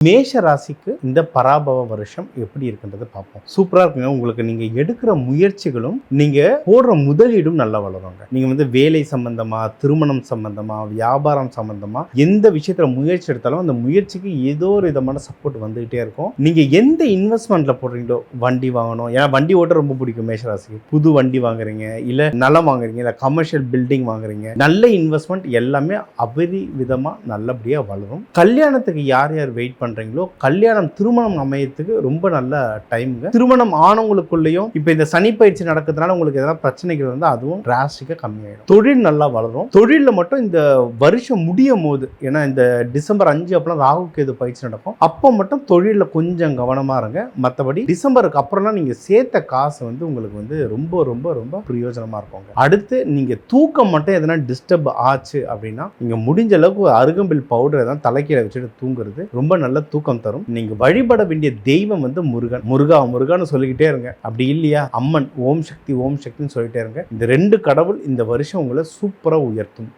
மேஷ ராசிக்கு இந்த பராபவ வருஷம் எப்படி இருக்குன்றது பார்ப்போம். சூப்பரா இருக்குங்க. உங்களுக்கு நீங்க எடுக்கிற முயற்சிகளும் நீங்க போடுற முதலீடும் நல்லா வளருங்க. நீங்க வேலை சம்பந்தமா, திருமணம் சம்பந்தமா, வியாபாரம் சம்பந்தமா எந்த விஷயத்துல முயற்சி எடுத்தாலும் அந்த முயற்சிக்கு ஏதோ ஒரு விதமான சப்போர்ட் வந்துகிட்டே இருக்கும். நீங்க எந்த இன்வெஸ்ட்மெண்ட்ல போடுறீங்களோ, வண்டி வாங்கணும், ஏன்னா வண்டி ஓட்ட ரொம்ப பிடிக்கும் மேஷராசிக்கு. புது வண்டி வாங்குறீங்க, இல்ல நிலம் வாங்குறீங்க, இல்ல கமர்ஷியல் பில்டிங் வாங்குறீங்க, நல்ல இன்வெஸ்ட்மெண்ட் எல்லாமே அபரிவிதமா நல்லபடியா வளரும். கல்யாணத்துக்கு யார் யார் வெயிட் பண்றீங்களோ, கல்யாணம் திருமணம் அமையத்துக்கு ரொம்ப நல்ல டைம்ங்க. திருமணம் ஆனவங்களுக்குள்ளேயும் இப்ப இந்த சனி பயிற்சி நடக்கிறதுனால உங்களுக்கு ஏதாவது பிரச்சனைகள் இருந்தால் அதுவும் டிராஸ்டிக்கா கம்மியாயிடும். தொழில் நல்லா வளரும். தொழில மட்டும் இந்த வருஷம் முடியும் போது, ஏன்னா இந்த டிசம்பர் 5 அப்பெல்லாம் ராகு கேது பயிற்சி நடக்கும், அப்போ மட்டும் தொழில கொஞ்சம் கவனமா இருங்க. மற்றபடி டிசம்பருக்கு அப்புறம்லாம் நீங்க சேர்த்த காசு உங்களுக்கு ரொம்ப ரொம்ப ரொம்ப பிரயோஜனமா இருக்குங்க. அடுத்து நீங்க தூக்கம் மட்டும் எதனா டிஸ்டர்ப் ஆச்சு அப்படின்னா, நீங்க முடிஞ்ச அளவுக்கு அருகம்பில் பவுடரை தான் தலைக்கீழ வச்சுட்டு தூங்குறது ரொம்ப நல்ல தூக்கம் தரும். நீங்க வழிபட வேண்டிய தெய்வம் முருகன். முருகா முருகான்னு சொல்லிக்கிட்டே இருங்க. அப்படி இல்லையா, அம்மன், ஓம் சக்தி ஓம் சக்தின்னு சொல்லிட்டே இருங்க. இந்த 2 கடவுள் இந்த வருஷம் உங்களை சூப்பரா உயர்த்தும்.